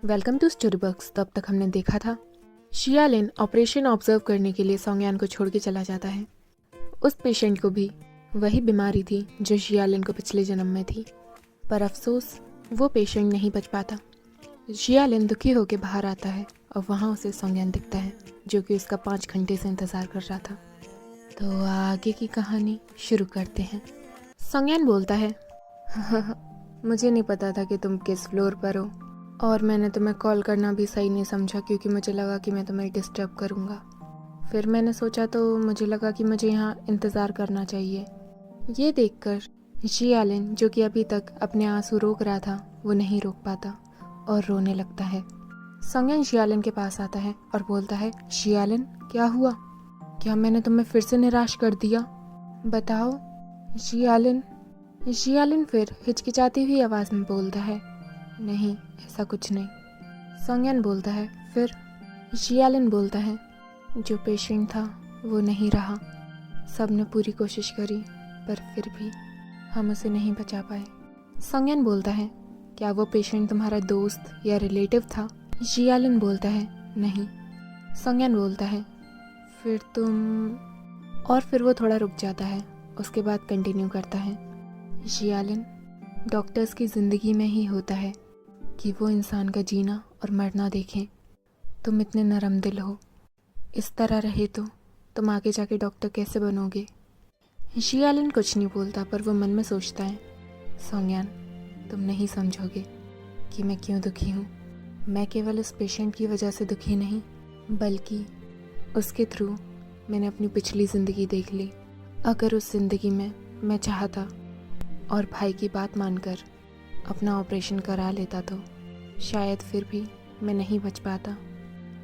Welcome to story box. तब तक हमने देखा था शियालिन ऑपरेशन ऑब्जर्व करने के लिए सोंगयान को छोड़ के चला जाता है। उस पेशेंट को भी वही बीमारी थी जो शियालिन को पिछले जन्म में थी, पर अफसोस वो पेशेंट नहीं बच पाता। शियालिन दुखी होकर बाहर आता है और वहाँ उसे सोंगयान दिखता है जो कि उसका 5 घंटे से इंतज़ार कर रहा था। तो आगे की कहानी शुरू करते हैं। सोंगयान बोलता है, मुझे नहीं पता था कि तुम किस फ्लोर पर हो और मैंने तुम्हें कॉल करना भी सही नहीं समझा क्योंकि मुझे लगा कि मैं तुम्हें डिस्टर्ब करूँगा। फिर मैंने सोचा तो मुझे लगा कि मुझे यहाँ इंतज़ार करना चाहिए। ये देखकर शियालिन, जो कि अभी तक अपने आंसू रोक रहा था, वो नहीं रोक पाता और रोने लगता है। सोंगयान शियालिन के पास आता है और बोलता है, शियालिन क्या हुआ? क्या मैंने तुम्हें फिर से निराश कर दिया? बताओ। शियालिन फिर हिचकिचाती हुई आवाज़ में बोलता है, नहीं ऐसा कुछ नहीं। सोंगयान बोलता है, फिर? शियालिन बोलता है, जो पेशेंट था वो नहीं रहा। सब ने पूरी कोशिश करी पर फिर भी हम उसे नहीं बचा पाए। सोंगयान बोलता है, क्या वो पेशेंट तुम्हारा दोस्त या रिलेटिव था? शियालिन बोलता है, नहीं। सोंगयान बोलता है, फिर तुम? और फिर वो थोड़ा रुक जाता है, उसके बाद कंटिन्यू करता है, शियालिन, डॉक्टर्स की ज़िंदगी में ही होता है कि वो इंसान का जीना और मरना देखें। तुम इतने नरम दिल हो, इस तरह रहे तो तुम आगे जाके डॉक्टर कैसे बनोगे? शियालिन कुछ नहीं बोलता पर वो मन में सोचता है, सोंगयान, तुम नहीं समझोगे कि मैं क्यों दुखी हूँ। मैं केवल उस पेशेंट की वजह से दुखी नहीं, बल्कि उसके थ्रू मैंने अपनी पिछली ज़िंदगी देख ली। अगर उस ज़िंदगी में मैं चाहता और भाई की बात मानकर अपना ऑपरेशन करा लेता तो शायद फिर भी मैं नहीं बच पाता।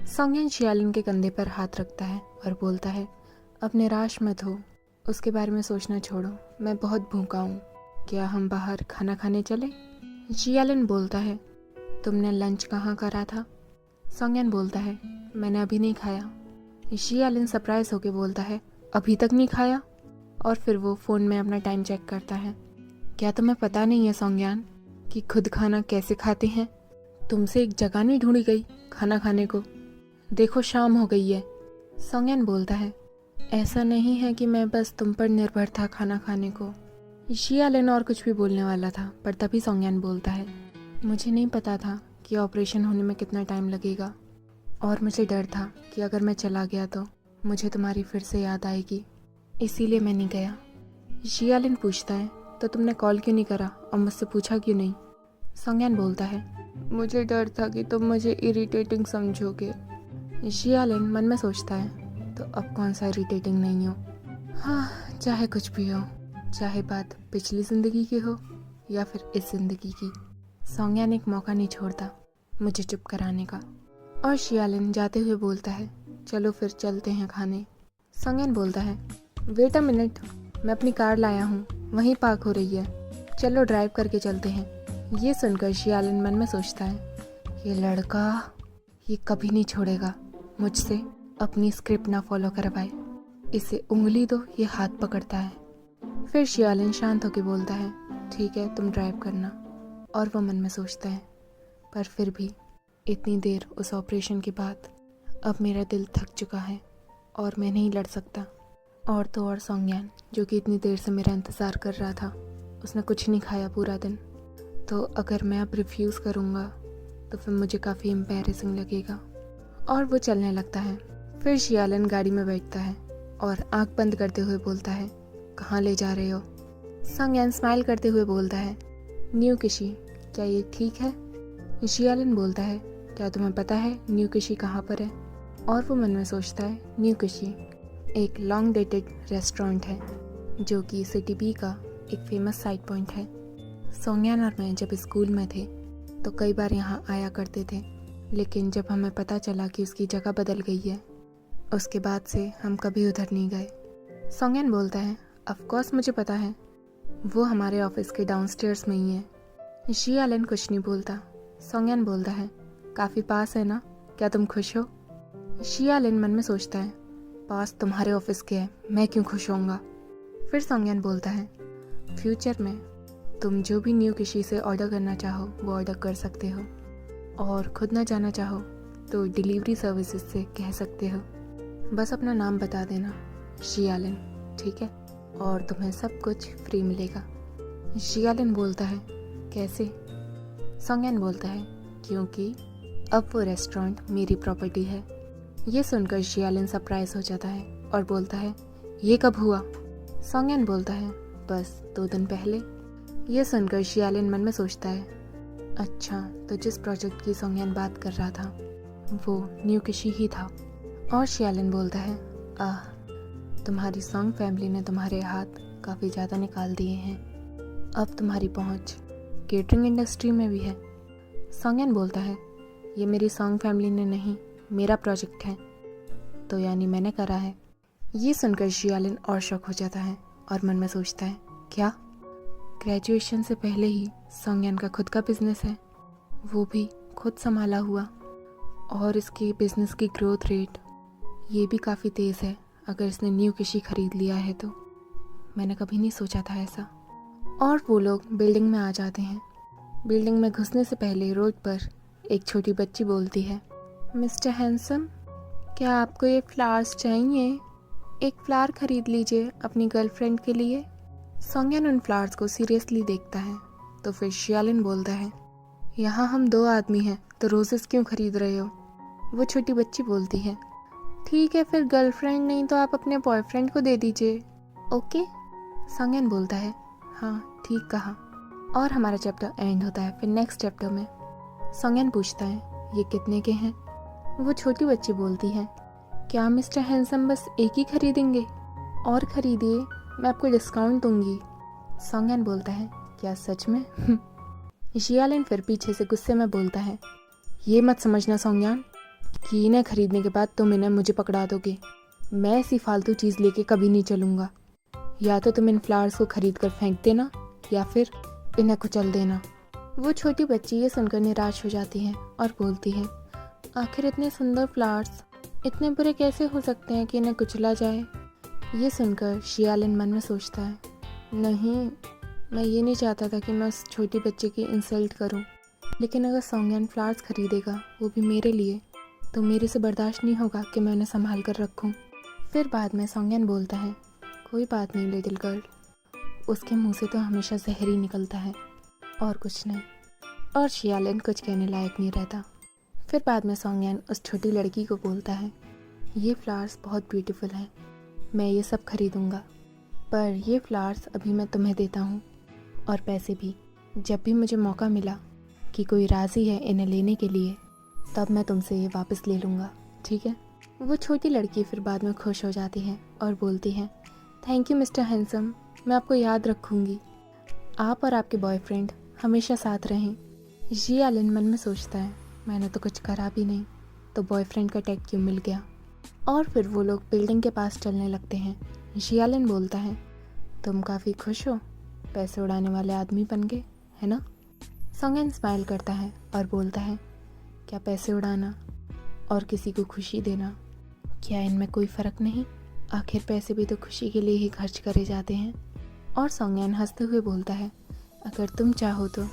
सोंगयान शियालिन के कंधे पर हाथ रखता है और बोलता है, अब निराश मत हो, उसके बारे में सोचना छोड़ो, मैं बहुत भूखा हूँ। क्या हम बाहर खाना खाने चले? शियालिन बोलता है, तुमने लंच कहाँ करा था? सोंगयान बोलता है, मैंने अभी नहीं खाया। शियालिन सरप्राइज होकर बोलता है, अभी तक नहीं खाया? और फिर वो फ़ोन में अपना टाइम चेक करता है। क्या तुम्हें पता नहीं है सोंगयान कि खुद खाना कैसे खाते हैं? तुमसे एक जगह नहीं ढूंढी गई खाना खाने को? देखो शाम हो गई है। सोंगयान बोलता है, ऐसा नहीं है कि मैं बस तुम पर निर्भर था खाना खाने को। शियालिन और कुछ भी बोलने वाला था पर तभी सोंगयान बोलता है, मुझे नहीं पता था कि ऑपरेशन होने में कितना टाइम लगेगा और मुझे डर था कि अगर मैं चला गया तो मुझे तुम्हारी फिर से याद आएगी, इसीलिए मैं नहीं गया। शियालिन पूछता है, तो तुमने कॉल क्यों नहीं करा और मुझसे पूछा क्यों नहीं? सोंगयान बोलता है, मुझे डर था कि तुम मुझे इरिटेटिंग समझोगे। शियालिन मन में सोचता है, तो अब कौन सा इरिटेटिंग नहीं हो? हाँ, चाहे कुछ भी हो, चाहे बात पिछली ज़िंदगी की हो या फिर इस ज़िंदगी की, सोंगयान एक मौका नहीं छोड़ता मुझे चुप कराने का। और शियालिन जाते हुए बोलता है, चलो फिर चलते हैं खाने। सोंगयान बोलता है, वेट अ मिनट, मैं अपनी कार लाया हूँ, वहीं पार्क हो रही है, चलो ड्राइव करके चलते हैं। ये सुनकर शियालिन मन में सोचता है, ये लड़का ये कभी नहीं छोड़ेगा मुझसे अपनी स्क्रिप्ट ना फॉलो करवाए, इसे उंगली दो ये हाथ पकड़ता है। फिर शियालिन शांत होकर बोलता है, ठीक है तुम ड्राइव करना। और वो मन में सोचता है, पर फिर भी इतनी देर उस ऑपरेशन के बाद अब मेरा दिल थक चुका है और मैं नहीं लड़ सकता। और तो और सोंगयान, जो कि इतनी देर से मेरा इंतज़ार कर रहा था, उसने कुछ नहीं खाया पूरा दिन, तो अगर मैं अब रिफ्यूज़ करूँगा तो फिर मुझे काफ़ी एम्बैरेसिंग लगेगा। और वो चलने लगता है। फिर शियालिन गाड़ी में बैठता है और आंख बंद करते हुए बोलता है, कहाँ ले जा रहे हो? सोंगयान स्माइल करते हुए बोलता है, न्यू किशी, क्या ये ठीक है? शियालिन बोलता है, क्या तुम्हें पता है न्यू किशी कहाँ पर है? और वो मन में सोचता है, न्यू किशी एक लॉन्ग डेटेड रेस्टोरेंट है जो कि सिटी बी का एक फेमस साइड पॉइंट है। सोंगयान और मैं जब स्कूल में थे तो कई बार यहाँ आया करते थे, लेकिन जब हमें पता चला कि उसकी जगह बदल गई है, उसके बाद से हम कभी उधर नहीं गए। सोंगयान बोलता है, ऑफ कोर्स मुझे पता है, वो हमारे ऑफिस के डाउनस्टेयर्स में ही है। शियालिन कुछ नहीं बोलता। सोंगयान बोलता है, काफ़ी पास है ना, क्या तुम खुश हो? शियालिन मन में सोचता है, पास तुम्हारे ऑफिस के है, मैं क्यों खुश होऊंगा? फिर सोंगयान बोलता है, फ्यूचर में तुम जो भी न्यू किसी से ऑर्डर करना चाहो वो ऑर्डर कर सकते हो। और खुद ना जाना चाहो तो डिलीवरी सर्विसेज से कह सकते हो। बस अपना नाम बता देना, जियालिन, ठीक है? और तुम्हें सब कुछ फ्री मिलेगा। जियालिन बोलता है, कैसे? सोंगयान बोलता है, क्योंकि अब वो रेस्टोरेंट मेरी प्रॉपर्टी है। ये सुनकर जियालिन सरप्राइज हो जाता है और बोलता है, ये कब हुआ? सोंगयान बोलता है, बस 2 दिन पहले। ये सुनकर जियालिन मन में सोचता है, अच्छा, तो जिस प्रोजेक्ट की सोंगयान बात कर रहा था वो न्यू किशी ही था। और जियालिन बोलता है, आह, तुम्हारी सोंग फैमिली ने तुम्हारे हाथ काफ़ी ज़्यादा निकाल दिए हैं। अब तुम्हारी पहुंच केटरिंग इंडस्ट्री में भी है। सोंगयान बोलता है, ये मेरी सोंग फैमिली ने नहीं, मेरा प्रोजेक्ट है, तो यानी मैंने करा है। ये सुनकर जियालिन और शॉक हो जाता है और मन में सोचता है, क्या? ग्रेजुएशन से पहले ही सोंगयान का खुद का बिजनेस है, वो भी खुद संभाला हुआ, और इसके बिजनेस की ग्रोथ रेट ये भी काफ़ी तेज़ है। अगर इसने न्यू किशी खरीद लिया है तो मैंने कभी नहीं सोचा था ऐसा। और वो लोग बिल्डिंग में आ जाते हैं। बिल्डिंग में घुसने से पहले रोड पर एक छोटी बच्ची बोलती है, मिस्टर हैंडसम, क्या आपको ये फ्लावर्स चाहिए? एक फ्लावर खरीद लीजिए अपनी गर्लफ्रेंड के लिए। सोंगयान उन फ्लावर्स को सीरियसली देखता है तो फिर जियालिन बोलता है, यहाँ हम 2 आदमी हैं तो रोजेस क्यों खरीद रहे हो? वो छोटी बच्ची बोलती है, ठीक है, फिर गर्लफ्रेंड नहीं तो आप अपने बॉयफ्रेंड को दे दीजिए, ओके? सोंगयान बोलता है, हाँ, ठीक कहा। और हमारा चैप्टर एंड होता है। फिर नेक्स्ट चैप्टर में सोंगयान पूछता है, ये कितने के हैं? वो छोटी बच्ची बोलती है, क्या मिस्टर हैंडसम बस एक ही खरीदेंगे? और खरीदिए, मैं आपको डिस्काउंट दूंगी। सोंगयान बोलता है, क्या सच में? जियालिन फिर पीछे से गुस्से में बोलता है, ये मत समझना सोंगयान कि इन्हें खरीदने के बाद तुम इन्हें मुझे पकड़ा दोगे। मैं ऐसी फालतू चीज़ लेके कभी नहीं चलूँगा। या तो तुम इन फ्लावर्स को खरीद कर फेंक देना या फिर इन्हें कुचल देना। वो छोटी बच्ची ये सुनकर निराश हो जाती है और बोलती है, आखिर इतने सुंदर फ्लावर्स इतने बुरे कैसे हो सकते हैं कि इन्हें कुचला जाए? ये सुनकर जियालिन मन में सोचता है, नहीं, मैं ये नहीं चाहता था कि मैं उस छोटी बच्चे की इंसल्ट करूं, लेकिन अगर सोंगयान फ्लावर्स खरीदेगा वो भी मेरे लिए, तो मेरे से बर्दाश्त नहीं होगा कि मैं उन्हें संभाल कर रखूं। फिर बाद में सोंगयान बोलता है, कोई बात नहीं लिटिल गर्ल, उसके मुंह से तो हमेशा जहर ही निकलता है और कुछ नहीं। और जियालिन कुछ कहने लायक नहीं रहता। फिर बाद में सोंगयान उस छोटी लड़की को बोलता है, ये फ्लावर्स बहुत ब्यूटीफुल हैं, मैं ये सब खरीदूँगा, पर ये फ्लावर्स अभी मैं तुम्हें देता हूँ, और पैसे भी जब भी मुझे मौका मिला कि कोई राज़ी है इन्हें लेने के लिए, तब मैं तुमसे ये वापस ले लूँगा, ठीक है? वो छोटी लड़की फिर बाद में खुश हो जाती है और बोलती है, थैंक यू मिस्टर हैंडसम, मैं आपको याद रखूँगी। आप और आपके बॉयफ्रेंड हमेशा साथ रहें। जियालिन मन में सोचता है, मैंने तो कुछ करा भी नहीं, तो बॉयफ्रेंड का टैग क्यों मिल गया? और फिर वो लोग बिल्डिंग के पास चलने लगते हैं। जियालिन बोलता है, तुम काफ़ी खुश हो, पैसे उड़ाने वाले आदमी बन गए, है ना? सोंगयान स्माइल करता है और बोलता है, क्या पैसे उड़ाना और किसी को खुशी देना, क्या इनमें कोई फ़र्क नहीं? आखिर पैसे भी तो खुशी के लिए ही खर्च करे जाते हैं। और सोंगयान हंसते हुए बोलता है, अगर तुम चाहो तो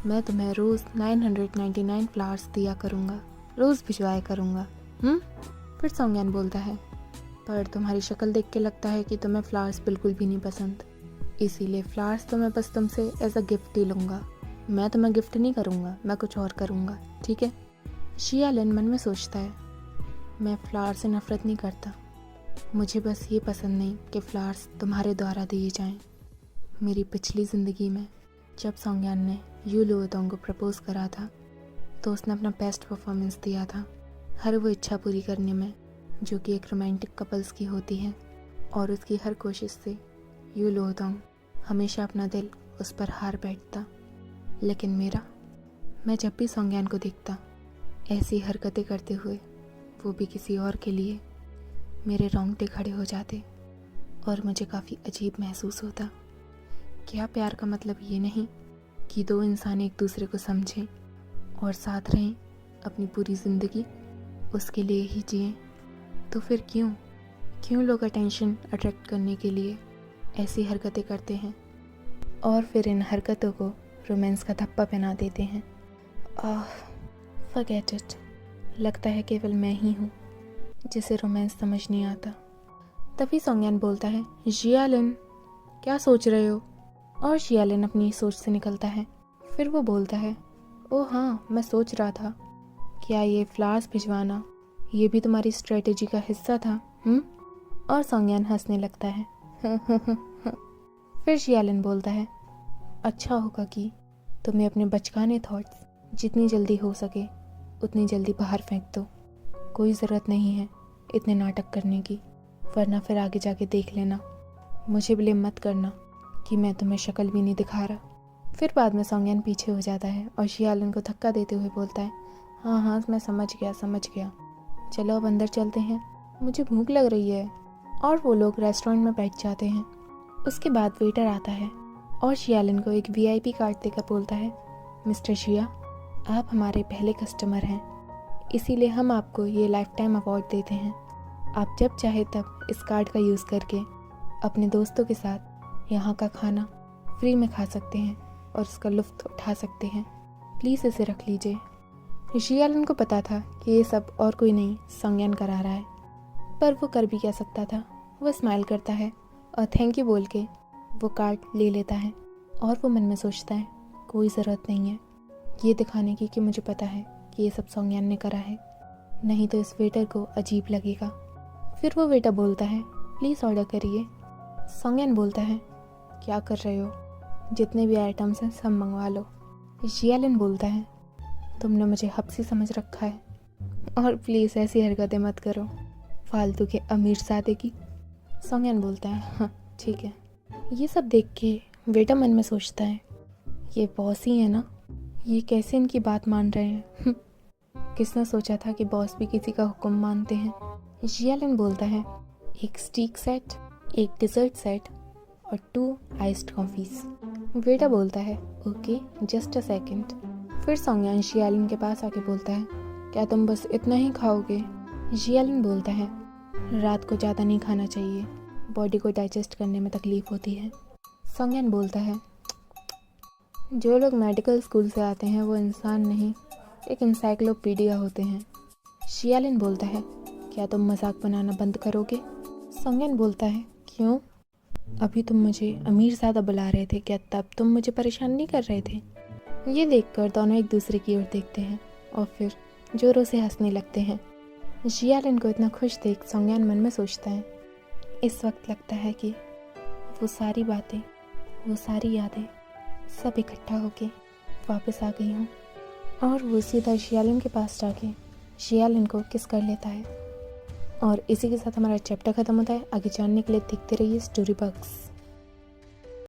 मैं तुम्हें रोज़ 999 फ्लावर्स दिया करूँगा, रोज़ भिजवाया करूँगा। फिर सोंगयान बोलता है, पर तुम्हारी शक्ल देख के लगता है कि तुम्हें फ्लावर्स बिल्कुल भी नहीं पसंद, इसीलिए फ्लावर्स तो मैं बस तुमसे एज अ गिफ्ट ही लूँगा। मैं तुम्हें गिफ्ट नहीं करूँगा, मैं कुछ और करूँगा, ठीक है? जियालिन मन में सोचता है, मैं फ्लावर से नफ़रत नहीं करता, मुझे बस ये पसंद नहीं कि फ्लावर्स तुम्हारे द्वारा दिए जाएं। मेरी पिछली ज़िंदगी में जब सोंगयान ने यू लुओतोंग को प्रपोज़ करा था तो उसने अपना बेस्ट परफॉर्मेंस दिया था, हर वो इच्छा पूरी करने में जो कि एक रोमांटिक कपल्स की होती है, और उसकी हर कोशिश से यू लुओतोंग हमेशा अपना दिल उस पर हार बैठता। लेकिन मैं जब भी सोंगयान को देखता ऐसी हरकतें करते हुए, वो भी किसी और के लिए, मेरे रोंगटे खड़े हो जाते और मुझे काफ़ी अजीब महसूस होता। क्या प्यार का मतलब ये नहीं कि 2 इंसान एक दूसरे को समझें और साथ रहें, अपनी पूरी ज़िंदगी उसके लिए ही जिएं? तो फिर क्यों लोग अटेंशन अट्रैक्ट करने के लिए ऐसी हरकतें करते हैं और फिर इन हरकतों को रोमांस का धब्बा पहना देते हैं? Forget it. लगता है केवल मैं ही हूँ जिसे रोमांस समझ नहीं आता। तभी सोंगयान बोलता है, जियालिन क्या सोच रहे हो? और जियालिन अपनी सोच से निकलता है। फिर वो बोलता है, ओह हाँ, मैं सोच रहा था क्या ये फ्लावर्स भिजवाना ये भी तुम्हारी स्ट्रेटेजी का हिस्सा था? और सोंगयान हंसने लगता है। फिर जियालिन बोलता है, अच्छा होगा कि तुम्हें अपने बचकाने थॉट्स जितनी जल्दी हो सके उतनी जल्दी बाहर फेंक दो। कोई ज़रूरत नहीं है इतने नाटक करने की, वरना फिर आगे जाके देख लेना। मुझे ब्लेम मत करना कि मैं तुम्हें शक्ल भी नहीं दिखा रहा। फिर बाद में सोंगयान पीछे हो जाता है और जियालिन को धक्का देते हुए बोलता है, हाँ हाँ मैं समझ गया। चलो अब अंदर चलते हैं, मुझे भूख लग रही है। और वो लोग रेस्टोरेंट में बैठ जाते हैं। उसके बाद वेटर आता है और जियालिन को एक VIP कार्ड देकर बोलता है, मिस्टर जिया, आप हमारे पहले कस्टमर हैं, इसीलिए हम आपको ये लाइफ टाइम अवार्ड देते हैं। आप जब चाहे तब इस कार्ड का यूज़ करके अपने दोस्तों के साथ यहाँ का खाना फ्री में खा सकते हैं और उसका लुत्फ़ उठा सकते हैं। प्लीज़ इसे रख लीजिए। जियालिन को पता था कि ये सब और कोई नहीं सोंगयान करा रहा है, पर वो कर भी क्या सकता था। वो स्माइल करता है और थैंक यू बोल के वो कार्ड ले लेता है और वो मन में सोचता है, कोई ज़रूरत नहीं है ये दिखाने की कि मुझे पता है कि ये सब सोंगयान ने करा है, नहीं तो इस वेटर को अजीब लगेगा। फिर वो वेटर बोलता है, प्लीज़ ऑर्डर करिए। सोंगयान बोलता है, क्या कर रहे हो, जितने भी आइटम्स हैं सब मंगवा लो। जियालिन बोलता है, तुमने मुझे हब्सी समझ रखा है और प्लीज़ ऐसी हरकतें मत करो फालतू के अमीर सादे की। सोंगयान बोलता है, हाँ ठीक है। ये सब देख के वेटर मन में सोचता है, ये बॉस ही है ना, ये कैसे इनकी बात मान रहे हैं। किसने सोचा था कि बॉस भी किसी का हुक्म मानते हैं। जियालिन बोलता है, एक स्टीक सेट, एक डिज़र्ट सेट और 2 आइस्ड कॉफ़ीज़। वेटर बोलता है, ओके जस्ट अ सेकेंड। फिर सोंगयान जियालिन के पास आके बोलता है, क्या तुम बस इतना ही खाओगे? जियालिन बोलता है, रात को ज़्यादा नहीं खाना चाहिए, बॉडी को डाइजेस्ट करने में तकलीफ़ होती है। सोंगयान बोलता है, जो लोग मेडिकल स्कूल से आते हैं वो इंसान नहीं एक इंसाइक्लोपीडिया होते हैं। जियालिन बोलता है, क्या तुम मजाक बनाना बंद करोगे? सोंगयान बोलता है, क्यों? अभी तुम मुझे अमीर ज़्यादा बुला रहे थे, क्या तब तुम मुझे परेशान नहीं कर रहे थे? ये देखकर दोनों एक दूसरे की ओर देखते हैं और फिर जोरों से हंसने लगते हैं। जियालिन को इतना खुश देख सोंगयान मन में सोचता है, इस वक्त लगता है कि वो सारी बातें, वो सारी यादें सब इकट्ठा होके वापस आ गई हूँ। और वो सीधा जियालिन के पास जाके जियालिन को किस कर लेता है। और इसी के साथ हमारा चैप्टर ख़त्म होता है। आगे जानने के लिए देखते रहिए स्टोरी बक्स।